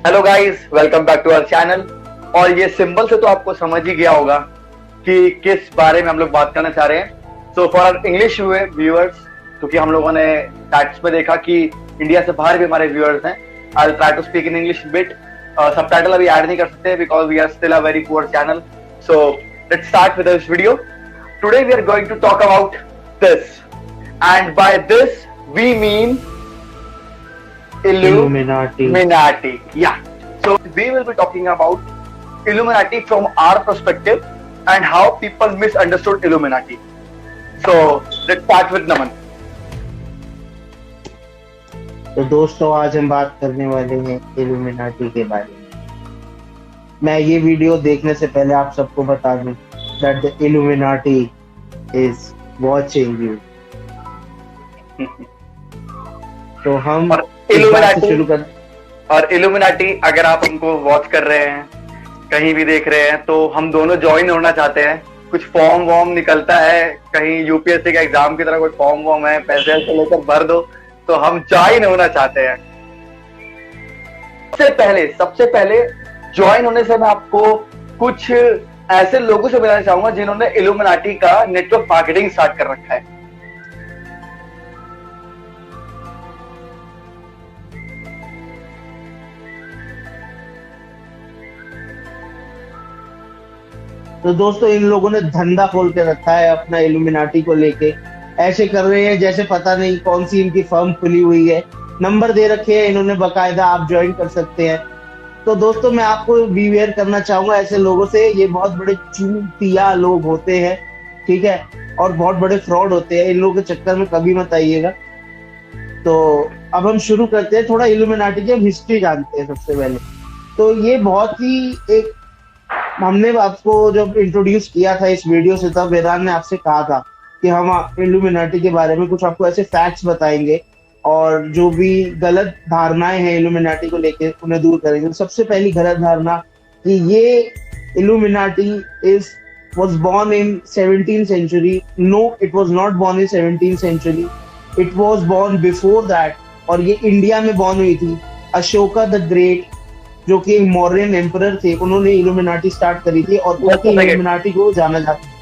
Hello guys, welcome back to our channel. और ये symbol से तो आपको समझ ही गया होगा कि किस बारे में हम लोग बात करना चाह रहे हैं। So for our English viewers, क्योंकि हम लोगों ने टैक्स में देखा कि इंडिया से बाहर भी हमारे व्यूअर्स हैं, I will try to speak in English bit. Subtitle अभी ऐड नहीं कर सकते because we are still a very poor channel. So let's start with this video. Today we are going to talk about this, and by this we mean Illuminati. Yeah. So we will be talking about Illuminati from our perspective and how people misunderstood Illuminati. So let's start with Naman. तो दोस्तों, आज हम बात करने वाले हैं illuminati के बारे में। मैं ये वीडियो देखने से पहले आप सबको बता दूं that the Illuminati is watching you. तो हम शुरू कर। और इल्यूमिनाटी अगर आप हमको वॉच कर रहे हैं, कहीं भी देख रहे हैं, तो हम दोनों ज्वाइन होना चाहते हैं। कुछ फॉर्म वॉर्म निकलता है, कहीं यूपीएससी के एग्जाम की तरह कोई फॉर्म वॉर्म है, पैसे लेकर भर दो, तो हम ज्वाइन होना चाहते हैं। सबसे पहले ज्वाइन होने से मैं आपको कुछ ऐसे लोगों से मिलाना चाहूंगा जिन्होंने इल्यूमिनाटी का नेटवर्क मार्केटिंग स्टार्ट कर रखा है। तो दोस्तों, इन लोगों ने धंधा खोल के रखा है अपना इल्यूमिनाटी को लेके। ऐसे कर रहे हैं जैसे पता नहीं कौन सी इनकी फर्म खुली हुई है। नंबर दे रखे हैं इन्होंने बकायदा, आप ज्वाइन कर सकते हैं। तो दोस्तों, मैं आपको बीवेयर करना चाहूंगा ऐसे लोगों से। ये बहुत बड़े चूतिया लोग होते हैं, ठीक है, और बहुत बड़े फ्रॉड होते हैं। इन लोगों के चक्कर में कभी मत आइएगा। तो अब हम शुरू करते हैं, थोड़ा इल्यूमिनाटी की हिस्ट्री जानते हैं सबसे पहले। तो ये बहुत ही हमने आपको जब इंट्रोड्यूस किया था इस वीडियो से, तब वेदांत ने आपसे कहा था कि हम इल्यूमिनाटी के बारे में कुछ आपको ऐसे फैक्ट्स बताएंगे और जो भी गलत धारणाएं हैं इल्यूमिनाटी को लेके उन्हें दूर करेंगे। सबसे पहली गलत धारणा कि ये illuminati was born in 17th century. No, it was not born in 17th century. It was born before that. और ये इंडिया में बॉर्न हुई थी। अशोका द ग्रेट, जो कि मौर्यन एम्परर थे, उन्होंने इल्यूमिनाटी स्टार्ट करी थी और उनके इल्यूमिनाटी को जाना जाता है।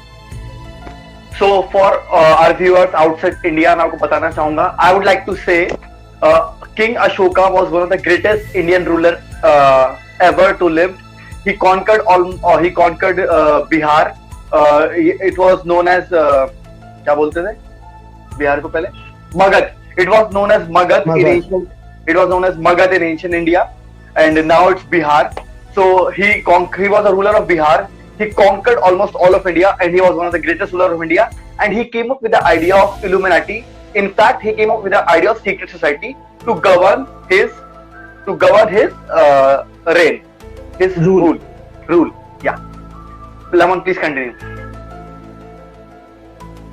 So for our viewers outside India, मैं आपको बताना चाहूंगा, I would like to say King Ashoka was one of the greatest Indian ruler ever to live. He conquered Bihar. It was known as क्या बोलते थे बिहार को पहले? Magad. It was known as Magad in ancient India. And now it's Bihar. So he was a ruler of Bihar. He conquered almost all of India, and he was one of the greatest rulers of India. And he came up with the idea of Illuminati. In fact, he came up with the idea of secret society to govern his reign, his rule. Yeah. Laman, please continue.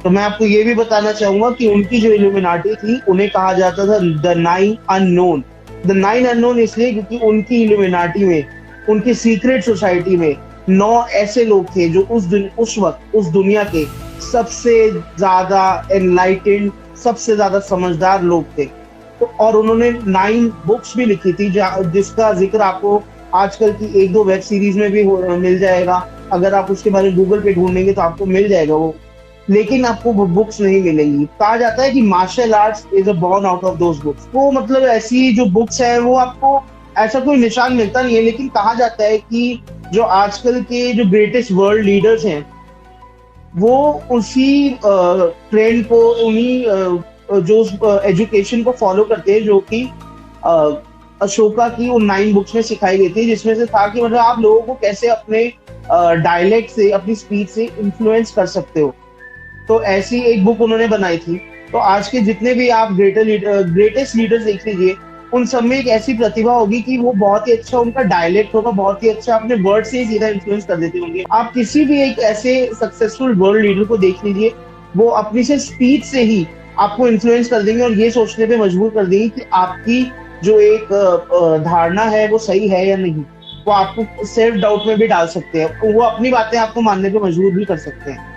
तो मैं आपको ये भी बताना चाहूंगा कि उनकी जो इल्यूमिनाटी थी, उन्हें कहा जाता था the nine unknown. The nine unknown इसलिए क्योंकि उनकी इल्यूमिनाटी में, उनकी सीक्रेट सोसाइटी में 9 ऐसे लोग थे जो उस वक्त उस दुनिया के सबसे ज्यादा एनलाइटेंड, सबसे ज्यादा समझदार लोग थे। तो और उन्होंने 9 बुक्स भी लिखी थी, जिसका जिक्र आपको आजकल की 1-2 वेब सीरीज में भी मिल जाएगा। अगर आप उसके बारे में गूगल पे ढूंढेंगे तो आपको मिल जाएगा वो, लेकिन आपको वो बुक्स नहीं मिलेंगी। कहा जाता है कि martial arts is a born out of those books. वो मतलब ऐसी जो बुक्स है वो आपको ऐसा कोई निशान मिलता नहीं है, लेकिन कहा जाता है कि जो आजकल के जो ग्रेटेस्ट वर्ल्ड लीडर्स हैं वो उसी ट्रेंड को, उन्हीं जो एजुकेशन को फॉलो करते हैं जो कि अशोका की उन 9 बुक्स में सिखाई गई थी, जिसमें से था कि मतलब आप लोगों को कैसे अपने डायलेक्ट से, अपनी स्पीच से इन्फ्लुएंस कर सकते हो। तो ऐसी एक बुक उन्होंने बनाई थी। तो आज के जितने भी आप ग्रेटेस्ट लीडर्स देख लीजिए, उन सब में एक ऐसी प्रतिभा होगी कि वो बहुत ही अच्छा, उनका डायलेक्ट होगा बहुत ही अच्छा, अपने वर्ड से ही सीधा इन्फ्लुएंस कर देते होंगे। आप किसी भी एक ऐसे सक्सेसफुल वर्ल्ड लीडर को देख लीजिए, वो अपनी से स्पीच से ही आपको इन्फ्लुएंस कर देंगे और ये सोचने पे मजबूर कर देंगे कि आपकी जो एक धारणा है वो सही है या नहीं। वो आपको सेल्फ डाउट में भी डाल सकते हैं, वो अपनी बातें आपको मानने पे मजबूर भी कर सकते हैं।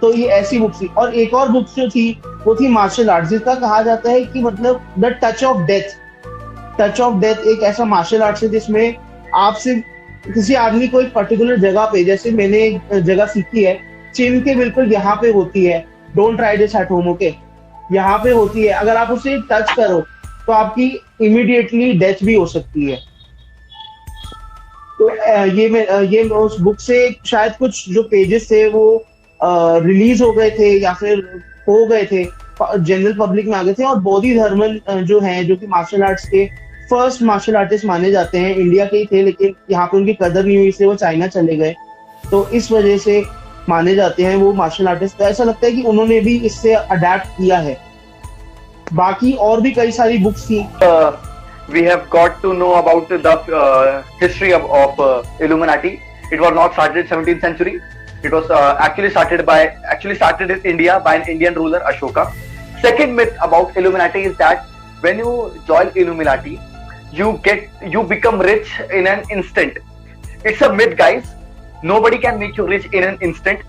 तो ये ऐसी बुक थी। और एक और बुक जो थी वो थी मार्शल आर्ट, जिसका कहा जाता है कि मतलब the touch of death, touch of death एक ऐसा मार्शल आर्ट्स है जिसमें आप सिर्फ किसी आदमी को एक पर्टिकुलर जगह पे, जैसे मैंने एक जगह सीखी है, चिन के बिल्कुल यहाँ पे होती है, don't try this at home, okay, यहाँ पे होती है, अगर आप उसे टच करो तो आपकी इमीडिएटली डेथ भी हो सकती है। तो ये उस बुक से शायद कुछ जो पेजेस थे वो रिलीज हो गए थे या फिर हो गए थे, जनरल पब्लिक में आ गए थे, और बोधि धर्मन जो हैं, जो कि मार्शल आर्ट्स के फर्स्ट मार्शल आर्टिस्ट माने जाते हैं, इंडिया के ही थे लेकिन यहाँ पे उनकी कदर नहीं हुई इसलिए वो चाइना चले गए, तो इस वजह से माने जाते हैं वो मार्शल आर्टिस्ट। तो ऐसा लगता है कि उन्होंने भी इससे अडेप्ट किया है। बाकी और भी कई सारी बुक्स थी। We have got to know about the history of Illuminati. It was not started in 17th century. It was actually started in India by an Indian ruler, Ashoka. Second myth about Illuminati is that when you join Illuminati, you become rich in an instant. It's a myth, guys. Nobody can make you rich in an instant.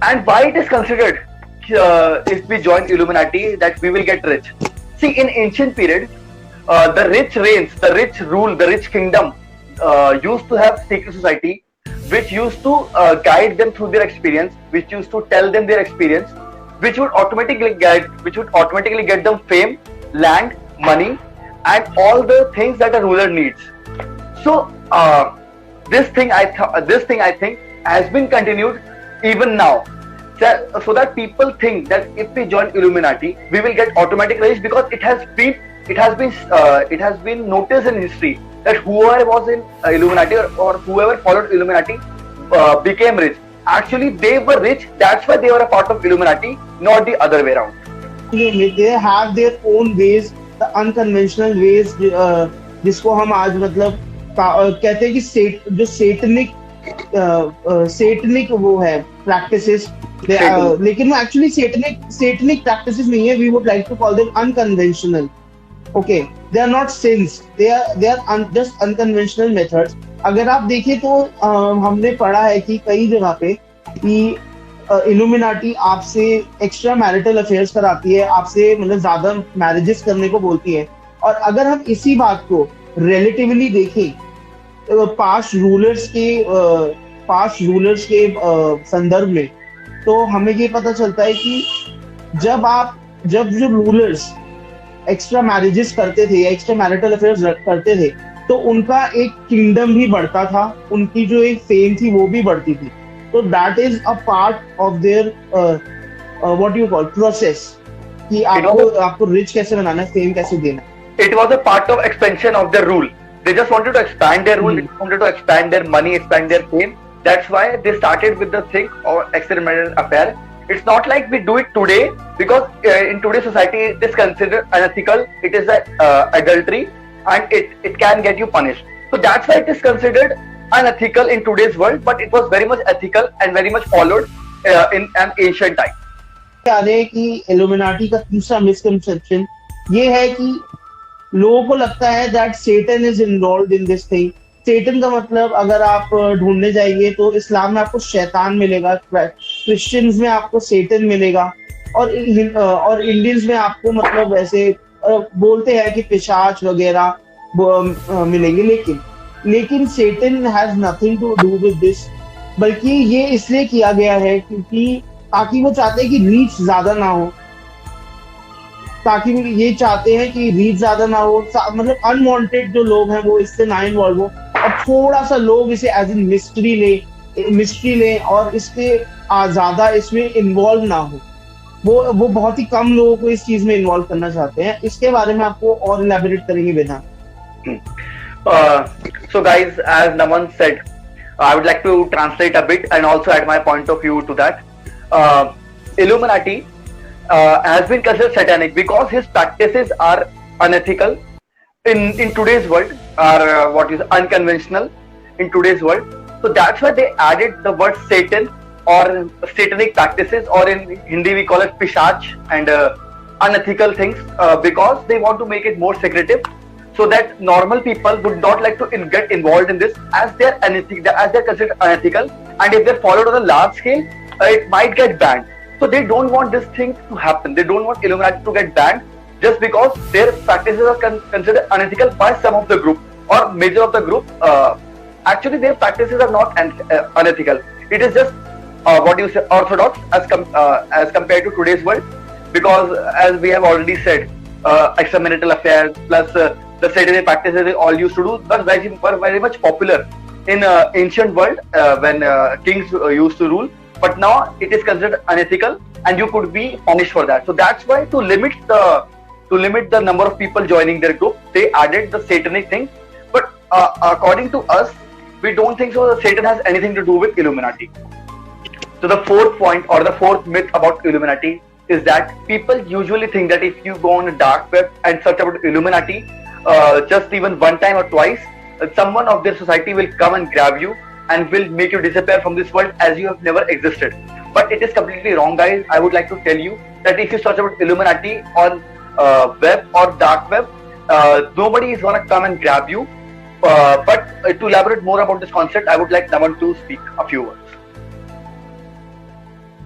And why it is considered if we join Illuminati that we will get rich? See, in ancient period, the rich reigns, the rich rule, the rich kingdom used to have secret society, which used to guide them through their experience, which used to tell them their experience, which would automatically get them fame, land, money, and all the things that a ruler needs. So this thing I think has been continued even now. So that people think that if we join Illuminati, we will get automatic rich, because it has been noticed in history that whoever was in Illuminati or whoever followed Illuminati became rich. Actually, they were rich. That's why they were a part of Illuminati, not the other way around. They have their own ways, the unconventional ways, जिसको हम आज मतलब कहते हैं कि जो Satinique वो है प्रैक्टिसेस, लेकिन वो एक्चुअली सेटनिक प्रैक्टिसेस नहीं है। We would like to call them unconventional, okay, they are not sins, they are just unconventional methods. अगर आप देखें तो हमने पढ़ा है कि कई जगह पे कि इल्यूमिनाटी आपसे एक्स्ट्रा मैरिटल अफेयर्स कराती है, आपसे मतलब ज्यादा मैरिजेस करने को बोलती है। और अगर हम इसी बात को रिलेटिवली देखें पास्ट रूलर्स के संदर्भ में, तो हमें ये पता चलता है कि जब जो रूलर्स एक्स्ट्रा मैरिजेस करते थे या एक्स्ट्रा मैरिटल अफेयर्स करते थे, तो उनका एक किंगडम भी बढ़ता था, उनकी जो एक फेम थी वो भी बढ़ती थी। तो that is a part of their what you call process, कि आपको रिच कैसे बनाना है, फेम कैसे देना है। It was a part of expansion of their rule. They just wanted to expand their rule. They wanted to expand their money, expand their fame. That's why they started with the thing or experimental affair. It's not like we do it today, because in today's society it is considered unethical. It is adultery, and it can get you punished. So that's why it is considered unethical in today's world. But it was very much ethical and very much followed in an ancient time. याद है कि illuminati का तीसरा misconception ये है कि लोगों को लगता है that Satan is involved in this thing. Satan का मतलब अगर आप ढूंढने जाइए तो इस्लाम में आपको शैतान मिलेगा, क्रिश्चियंस में आपको सेटन मिलेगा, और इंडियंस में आपको मतलब ऐसे बोलते हैं कि पिशाच वगैरह मिलेंगे, लेकिन Satan has nothing to do with this. बल्कि ये इसलिए किया गया है क्योंकि ताकि वो चाहते हैं कि रीच ज्यादा ना हो, ताकि ये चाहते हैं कि रीच ज्यादा ना हो, मतलब अनवांटेड जो लोग हैं वो इससे ना इन्वॉल्व हो, और थोड़ा सा लोग इसे एज इन मिस्ट्री ले और इसके ज्यादा इसमें इन्वॉल्व ना हो। वो बहुत ही कम लोगों को इस चीज में इन्वॉल्व करना चाहते हैं। इसके बारे में आपको और इलैबोरेट करेंगे वेदांत। So guys, as Naman said, I would like to translate a bit and also add my point of view to that. Illuminati has been considered satanic because his practices are unethical in today's world, are what is unconventional in today's world. So that's why they added the word Satan or satanic practices, or in Hindi we call it Pishach, and unethical things, because they want to make it more secretive, so that normal people would not like to get involved in this, as they're considered unethical, and if they're followed on a large scale, it might get banned. So they don't want this thing to happen. They don't want Illuminati to get banned. just because their practices are considered unethical by some of the group or major of the group. Actually, their practices are not unethical. It is just what you say orthodox as compared to today's world, because as we have already said, extramarital affairs plus the satanic practices they all used to do were very much popular in ancient world when kings used to rule. But now it is considered unethical, and you could be punished for that. So that's why to limit the number of people joining their group, they added the satanic thing. But according to us, we don't think so. Satan has anything to do with Illuminati. So the fourth point or the fourth myth about Illuminati is that people usually think that if you go on a dark web and search about Illuminati, just even one time or twice, someone of their society will come and grab you and will make you disappear from this world as you have never existed. But it is completely wrong, guys. I would like to tell you that if you search about Illuminati on web or dark web, nobody is gonna come and grab you. But to elaborate more about this concept, I would like Naman to speak a few words.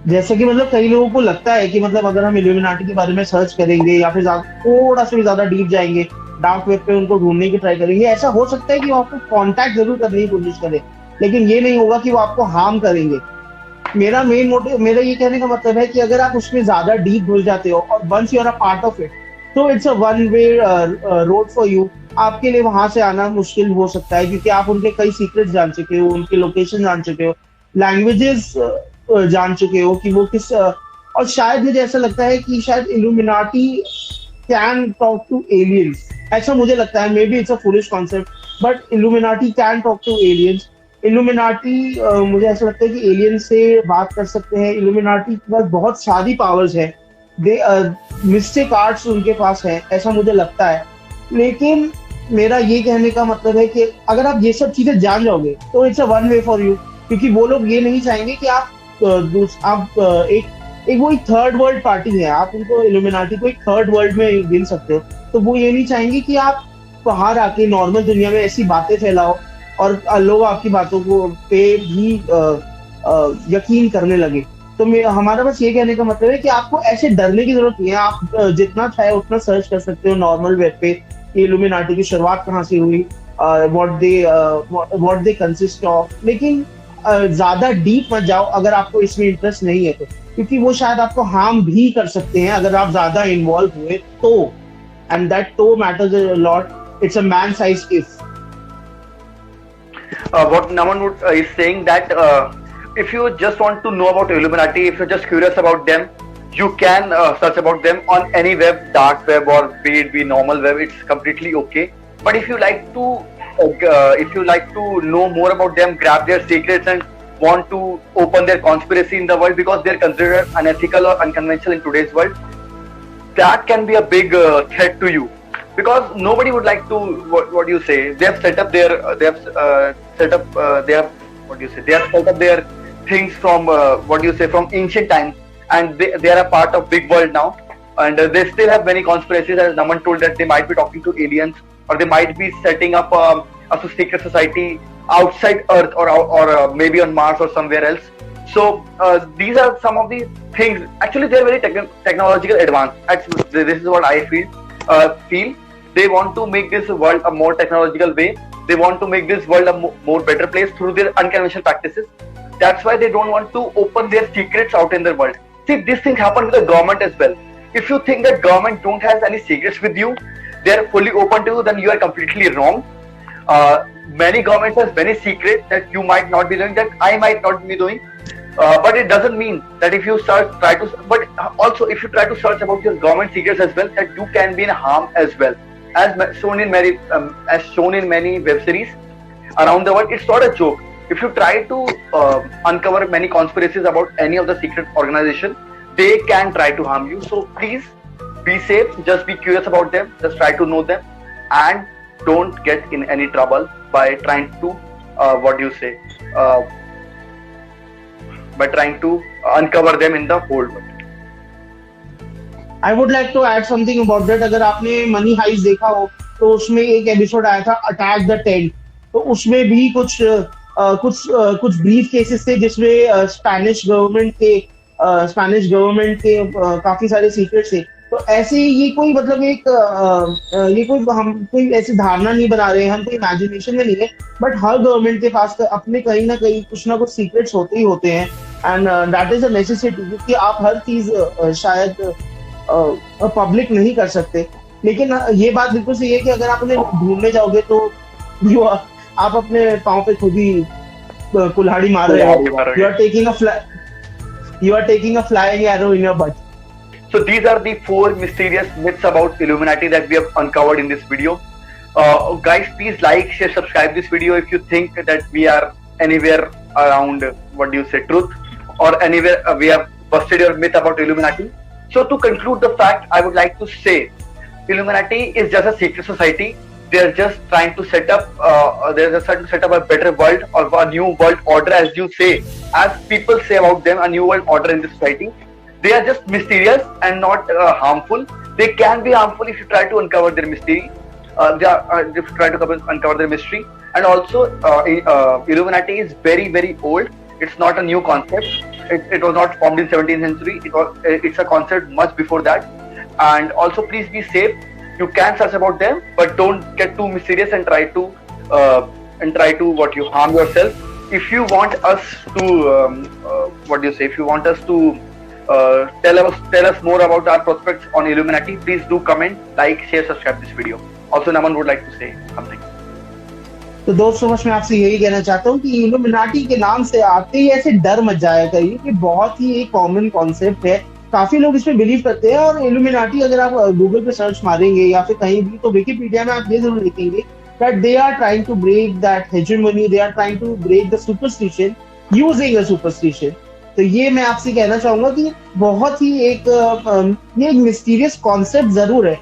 जैसे कि मतलब कई लोगों को लगता है कि मतलब अगर हम इल्यूमिनाटी के बारे में सर्च करेंगे या फिर थोड़ा सा भी ज्यादा डीप जाएंगे, डार्क वेब पे उनको ढूंढने की ट्राई करेंगे, ऐसा हो सकता है कि वो आपको कांटेक्ट जरूर करने की कोशिश करें, लेकिन ये नहीं होगा कि वो आपको हार्म करेंगे। मेरा मेन मोटिव, मेरा ये कहने का मतलब है कि अगर आप उसमें ज्यादा डीप घुस जाते हो और once you are a part of it, तो it's a one way road for you. आपके लिए वहां से आना मुश्किल हो सकता है क्योंकि आप उनके कई सीक्रेट्स जान चुके हो, उनके लोकेशन जान चुके हो, लैंग्वेजेस जान चुके हो कि वो किस और शायद मुझे ऐसा लगता है कि शायद Illuminati can talk to aliens, ऐसा मुझे लगता है। Maybe it's a foolish concept, but Illuminati can talk to aliens. Illuminati मुझे ऐसा लगता है कि एलियन से बात कर सकते हैं। इल्यूमिनाटी के पास बहुत सारी पावर्स है, दे मिस्टिक आर्ट्स उनके पास है, ऐसा मुझे लगता है। लेकिन मेरा ये कहने का मतलब है कि अगर आप ये सब चीजें जान जाओगे तो it's a one way for you, क्योंकि वो लोग ये नहीं चाहेंगे कि आप एक वो एक थर्ड वर्ल्ड पार्टी है, आप उनको इल्यूमिनाटी को एक थर्ड वर्ल्ड में गिन सकते हो, तो वो ये नहीं चाहेंगे कि आप बाहर आके नॉर्मल दुनिया में ऐसी बातें फैलाओ और लोग आपकी बातों को पे भी यकीन करने लगे। तो हमारा बस ये कहने का मतलब है कि आपको ऐसे डरने की जरूरत नहीं है। आप जितना चाहे उतना सर्च कर सकते हो नॉर्मल वेब पे, इल्यूमिनाटी की शुरुआत कहाँ से हुई, व्हाट दे कंसिस्ट ऑफ। लेकिन ज्यादा डीप मत जाओ अगर आपको इसमें इंटरेस्ट नहीं है तो, क्योंकि वो शायद आपको हार्म भी कर सकते हैं अगर आप ज्यादा इन्वॉल्व हुए तो, एंड दैट तो matters a lot. It's a man size if. What Naman is saying that if you just want to know about Illuminati, if you're just curious about them, you can search about them on any web, dark web or be it be normal web. It's completely okay. But if you like to know more about them, grab their secrets and want to open their conspiracy in the world because they're considered unethical or unconventional in today's world, that can be a big threat to you. Because nobody would like to what you say. They have set up their things from from ancient times, and they are a part of big world now, and they still have many conspiracies. As Naman told that they might be talking to aliens, or they might be setting up a secret society outside Earth or maybe on Mars or somewhere else. So these are some of the things. Actually, they are very technological advanced. This is what I feel. They want to make this world a more technological way. They want to make this world a more better place through their unconventional practices. That's why they don't want to open their secrets out in the world. See, this thing happened with the government as well. If you think that government don't have any secrets with you, they are fully open to you, then you are completely wrong. Many governments have many secrets that you might not be doing, that I might not be doing. But it doesn't mean that if you but also if you try to search about your government secrets as well, that you can be in harm as well. As shown in many web series around the world, it's not a joke. If you try to uncover many conspiracies about any of the secret organization, they can try to harm you. So please be safe. Just be curious about them. Just try to know them, and don't get in any trouble by trying to uncover them in the whole world. I would like to add something about that. अगर आपने money heist देखा हो तो उसमें एक episode आया था attack the tent, तो उसमें भी कुछ ब्रीफ केसेस थे जिसमें स्पेनिश गवर्नमेंट के काफी सारे सीक्रेट्स थे। तो ऐसे ये कोई मतलब ये कोई हम कोई ऐसी धारणा नहीं बना रहे हैं, हम कोई इमेजिनेशन में नहीं है, बट हर गवर्नमेंट के पास अपने कहीं ना कुछ सीक्रेट्स होते ही होते हैं, and that is a necessity, क्योंकि आप हर चीज शायद पब्लिक नहीं कर सकते। लेकिन ये बात बिल्कुल सही है कि अगर आप उन्हें ढूंढने जाओगे तो आप अपने पाँव पे खुद ही कुल्हाड़ी मार रहे हो। You are taking a flying arrow in your butt. So these are the 4 mysterious myths about Illuminati that we have uncovered in this video. Guys, please like, share, subscribe this video if you think that we are anywhere around, what do you say, truth, or anywhere we have busted your myth about Illuminati. So to conclude the fact, I would like to say Illuminati is just a secret society. They are just trying to set up a better world, or a new world order, as you say, as people say about them, a new world order in this society. They are just mysterious and not harmful. They can be harmful if you try to uncover their mystery. If you try to uncover their mystery. And also, Illuminati is very, very old. It's not a new concept. It was not formed in 17th century. It's a concept much before that. And also, please be safe. You can search about them, but don't get too mysterious and try to harm yourself. If you want us to, if you want us to tell us more about our prospects on Illuminati, please do comment, like, share, subscribe this video. Also, Naman would like to say something. तो दोस्तों बस मैं आपसे यही कहना चाहता हूँ कि इल्यूमिनाटी के नाम से आते ही ऐसे डर मच जाया करिए, कि बहुत ही एक कॉमन कॉन्सेप्ट है, काफी लोग इसमें बिलीव करते हैं। और इल्यूमिनाटी अगर आप गूगल पे सर्च मारेंगे या फिर कहीं भी, तो विकिपीडिया में आप ये जरूर देखेंगे that they are trying to break that hegemony, they are trying to break the superstition using a superstition. तो ये मैं आपसे कहना चाहूंगा कि बहुत ही ये एक मिस्टीरियस कॉन्सेप्ट जरूर है,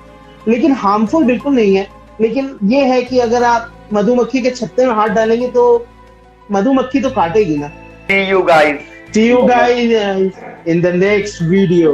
लेकिन हार्मफुल बिल्कुल नहीं है। लेकिन ये है कि अगर आप मधुमक्खी के छत्ते में हाथ डालेंगे तो मधुमक्खी तो काटेगी ना। See you guys in the next video.